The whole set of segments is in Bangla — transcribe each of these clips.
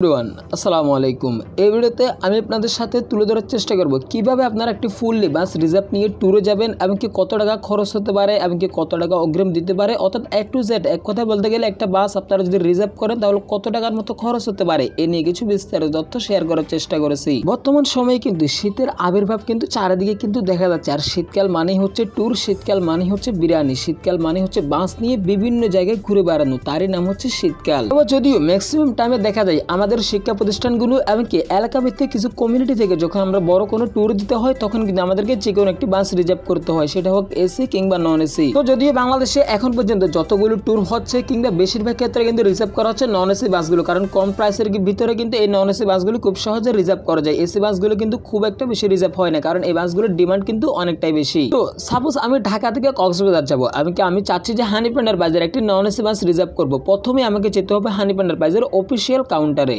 এভরিওয়ান আসসালামু আলাইকুম। এই ভিডিওতে আমি আপনাদের সাথে তুলে ধরার চেষ্টা করব কিভাবে আপনারা একটি ফুললি বাস রিজার্ভ নিয়ে ট্যুরে যাবেন এবং কি কত টাকা খরচ হতে পারে এবং কি কত টাকা অগ্রিম দিতে পারে, অর্থাৎ A to Z এক কথা বলতে গেলে একটা বাস আপনারা যদি রিজার্ভ করেন তাহলে কত টাকার মতো খরচ হতে পারে এ নিয়ে কিছু বিস্তারিত তথ্য শেয়ার করার চেষ্টা করেছি। বর্তমান সময়ে কিন্তু শীতের আবির্ভাব কিন্তু চারিদিকে কিন্তু দেখা যাচ্ছে, আর শীতকাল মানেই হচ্ছে ট্যুর, শীতকাল মানে হচ্ছে বিরিয়ানি, শীতকাল মানে হচ্ছে বাস নিয়ে বিভিন্ন জায়গায় ঘুরে বেড়ানো, তারই নাম হচ্ছে শীতকাল। তবে যদিও ম্যাক্সিমাম টাইমে দেখা যায় আমাদের শিক্ষা প্রতিষ্ঠানগুলো এমনকি এলাকা ভিত্তিক কিছু কমিউনিটি থেকে যখন আমরা বড় কোনো ট্যুর দিতে হয় তখন কিন্তু আমাদেরকে যে কোনো একটি বাস রিজার্ভ করতে হয়, সেটা হোক এসি কিংবা নন এসি। তো যদিও বাংলাদেশে এখন পর্যন্ত যতগুলো ট্যুর হচ্ছে কিংবা বেশিরভাগ ক্ষেত্রে কিন্তু রিজার্ভ করা হচ্ছে নন এসি বাসগুলো, কারণ কম প্রাইসের ভিতরে কিন্তু এই নন এসি বাসগুলো খুব সহজে রিজার্ভ করা যায়। এসি বাসগুলো কিন্তু খুব একটা বেশি রিজার্ভ হয় না, কারণ এই বাসগুলোর ডিমান্ড কিন্তু অনেকটাই বেশি। তো সাপোজ আমি ঢাকা থেকে কক্সবাজার যাবো, আমি চাচ্ছি যে হানিফ এন্টারপ্রাইজের একটি নন এসি বাস রিজার্ভ করবো। প্রথমে আমাকে যেতে হবে হানিফ এন্টারপ্রাইজের অফিসিয়াল কাউন্টারে।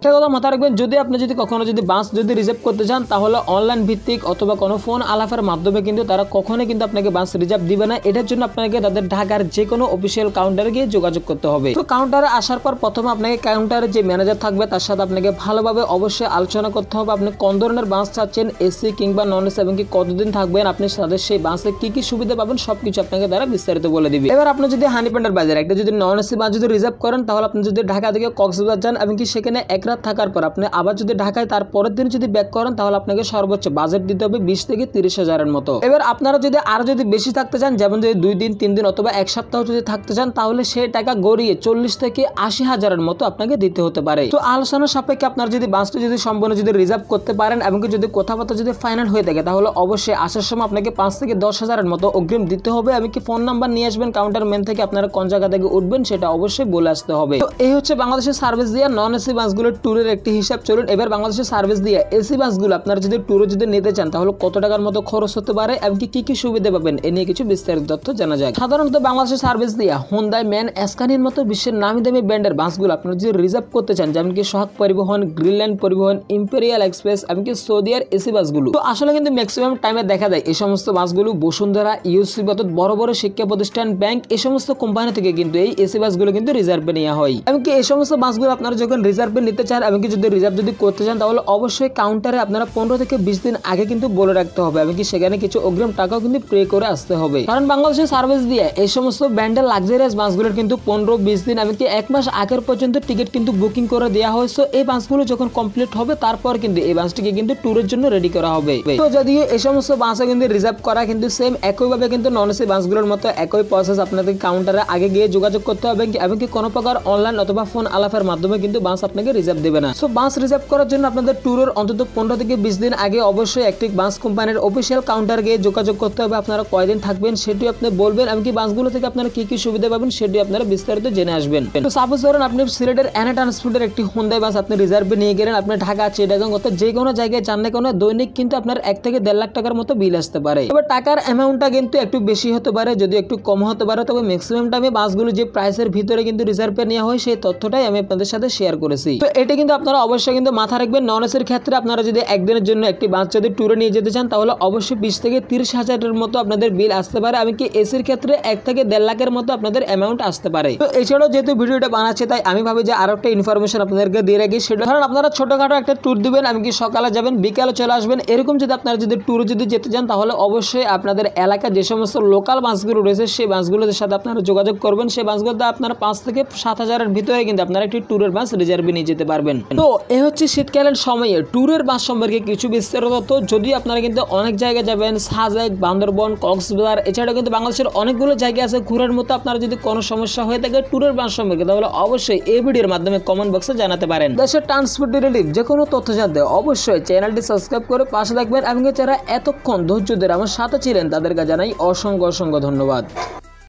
একটা কথা মাথায় রাখবেন, যদি আপনি কখনো বাস রিজার্ভ করতে চান তাহলে অনলাইন ভিত্তিক অথবা কোনো ফোন আলাপের মাধ্যমে কিন্তু তারা কখনোই কিন্তু আপনাকে বাস রিজার্ভ দিবে না। এটার জন্য আপনাকে তাদের ঢাকার যে কোনো অফিসিয়াল কাউন্টারে গিয়ে যোগাযোগ করতে হবে। তো কাউন্টারে আসার পর প্রথমে আপনাকে কাউন্টারে যে ম্যানেজার থাকবে তার সাথে আপনাকে ভালোভাবে অবশ্যই আলোচনা করতে হবে আপনি কোন ধরনের বাস চাচ্ছেন, এসি কিংবা নন এসি, এবং কি কতদিন থাকবেন, আপনি তাদের সেই বাসে কি কি সুবিধা পাবেন সবকিছু আপনাকে তারা বিস্তারিত বলে দিবে। এবার আপনি যদি হানিফ এন্টারপ্রাইজের একটা নন এসি বাস রিজার্ভ করেন তাহলে আপনি যদি ঢাকা থেকে কক্সবাজার যান এবং কি সেখানে এক রাত থাকার পর আপনি আবার যদি ঢাকায় তার পরের দিন ব্যাক করেন তাহলে আপনাকে সর্বোচ্চ বাজেট দিতে হবে 20 থেকে 30 হাজারের মতো। এবার আপনারা আরো বেশি থাকতে চান, যেমন 2 দিন 3 দিন অথবা এক সপ্তাহ থাকতে চান, তাহলে সেই টাকা গড়িয়ে 40 থেকে 80 হাজারের মতো আপনাকে দিতে হতে পারে। তো আলোচনার সাপেক্ষে আপনারা বাসটা সম্পূর্ণ রিজার্ভ করতে পারেন এবং কি কথাবার্তা ফাইনাল হয়ে থাকে তাহলে অবশ্যই আসার সময় আপনাকে 5 থেকে 10 হাজারের মতো অগ্রিম দিতে হবে। এবং কি ফোন নাম্বার নিয়ে আসবেন কাউন্টার ম্যান থেকে, আপনারা কোন জায়গা থেকে উঠবেন সেটা অবশ্যই বলে আসতে হবে। তো এই হচ্ছে বাংলাদেশের সার্ভিস দিয়ে নন এসি বাসগুলোর ট্যুরের একটি হিসাব। চলুন এবার বাংলাদেশের সার্ভিস দিয়ে এসি বাসগুলো আপনারা ট্যুরে নিতে চান তাহলে কত টাকার মতো খরচ হতে পারে এবং কি কি সুবিধা পাবেন এ নিয়ে কিছু বিস্তারিত তথ্য জানা যায়। সাধারণত বাংলাদেশের সার্ভিস দিয়ে হুন্ডাই, ম্যান, স্ক্যানির মতো বিশ্বের নামি দামি ব্র্যান্ডের বাসগুলো আপনারা রিজার্ভ করতে চান, যেমন কি সোহাগ পরিবহন, গ্রিনল্যান্ড পরিবহন, ইম্পেরিয়াল এক্সপ্রেস এবং কি সৌদিয়ার এসি বাসগুলো। তো আসলে কিন্তু ম্যাক্সিমাম টাইমে দেখা যায় এই সমস্ত বাসগুলো বসুন্ধরা, ইউসি বড় বড় শিক্ষা প্রতিষ্ঠান, ব্যাংক এই সমস্ত কোম্পানি থেকে কিন্তু এই এসি বাসগুলো কিন্তু রিজার্ভে নেওয়া হয়। এবং কি এই সমস্ত বাসগুলো আপনারা যখন রিজার্ভে নিতে চান এবং কি রিজার্ভ করতে চান তাহলে অবশ্যই কাউন্টারে আপনারা 15 থেকে 20 দিন আগে কিন্তু বলে রাখতে হবে এবং কি সেখানে কিছু অগ্রিম টাকাও কিন্তু পে করে আসতে হবে, কারণ বাংলাদেশের সার্ভিস দিয়ে এই সমস্ত ব্র্যান্ডের লাক্সারিয়াস বাসগুলোর কিন্তু 15-20 দিন এমনকি 1 মাস আগের পর্যন্ত টিকিট কিন্তু বুকিং করে দেওয়া হয়। সো এই বাসগুলো যখন কমপ্লিট হবে তারপর কিন্তু এই বাসটিকে কিন্তু ট্যুরের জন্য রেডি করা হবে। তো যদিও এই সমস্ত বাসও কিন্তু রিজার্ভ করা কিন্তু সেম একইভাবে কিন্তু নন এসি বাসগুলোর মতো একই প্রসেস, আপনাদের কাউন্টারে আগে গিয়ে যোগাযোগ করতে হবে এবং কি কোনো প্রকার অনলাইন অথবা ফোন আলাপের মাধ্যমে কিন্তু বাস আপনাকে রিজার্ভ দেবে না। সো বাস রিজার্ভ করার জন্য আপনাদের ট্যুরের অন্তত 15 থেকে 20 দিন আগে অবশ্যই একটি বাস কোম্পানির অফিসিয়াল কাউন্টার গিয়ে যোগাযোগ করতে হবে। আপনারা কয়দিন থাকবেন সেটি আপনি বলবেন এবং কি বাসগুলো থেকে আপনারা কি কি সুবিধা পাবেন সেটি আপনারা বিস্তারিত জেনে আসবেন। তো সাপোজ ধরুন আপনি সিলেটের এনা ট্রান্সপোর্টের একটি হুন্ডাই বাস আপনি রিজার্ভে নিয়ে গেলেন, আপনি ঢাকা, চিটাগাং অথবা যে কোনো জায়গায় যান না কেন দৈনিক কিন্তু আপনার 1 থেকে 1.5 লাখ টাকার মতো বিল আসতে পারে। তবে টাকার অ্যামাউন্টটা কিন্তু একটু বেশি হতে পারে, যদি একটু কম হতে পারে, তবে ম্যাক্সিমাম টাইমে বাসগুলো যে প্রাইসের ভিতরে কিন্তু রিজার্ভে নেওয়া হয় সেই তথ্যটাই আমি আপনাদের সাথে শেয়ার করেছি। তো এটা কিন্তু আপনারা অবশ্যই কিন্তু মাথায় রাখবেন। নন এসির ক্ষেত্রে আপনারা যদি একদিনের জন্য একটি বাস ট্যুরে নিয়ে যেতে চান তাহলে অবশ্যই 20 থেকে 30 হাজারের মতো আপনাদের বিল আসতে পারে, এমনকি এসির ক্ষেত্রে 1 থেকে 1.5 লাখের মতো আপনাদের অ্যামাউন্ট আসতে পারে। তো এছাড়াও যেহেতু ভিডিওটা বানাচ্ছে তাই আমি ভাবি যে আরো একটা ইনফরমেশন আপনাদেরকে দিয়ে রাখি, সেটা ধরেন আপনারা ছোটখাটো একটা ট্যুর দিবেন, এমনকি সকালে যাবেন বিকালে চলে আসবেন, এরকম আপনারা ট্যুরে যেতে চান তাহলে অবশ্যই আপনাদের এলাকায় যে সমস্ত লোকাল বাসগুলো রয়েছে সেই বাসগুলোর সাথে আপনারা যোগাযোগ করবেন। সেই বাসগুলোতে আপনারা 5 থেকে 7 হাজারের ভিতরে কিন্তু আপনারা একটি ট্যুরের বাস রিজার্ভে নিয়ে যেতে পারবেন। তো এই হচ্ছে শীতকালীন সময়ে ট্যুরের বাস সম্পর্কে কিছু বিস্তারিত তথ্য। যদি আপনারা কিন্তু অনেক জায়গায় যাবেন, সাজেক, বান্দরবন, কক্সবাজার, এছাড়া কিন্তু বাংলাদেশের অনেকগুলো জায়গা আছে ঘোরার মতো, আপনারা যদি কোনো সমস্যা হয়ে থাকে ট্যুরের বাস সম্পর্কে তাহলে অবশ্যই এই ভিডিওর মাধ্যমে কমেন্ট বক্সে জানাতে পারেন। দেশের ট্রান্সপোর্ট রিলেটিভ যে কোনো তথ্য জানতে অবশ্যই চ্যানেলটি সাবস্ক্রাইব করে পাশে থাকবেন এবং যারা এতক্ষণ ধৈর্য ধরে আমার সাথে ছিলেন তাদেরকে জানাই অসংখ্য ধন্যবাদ।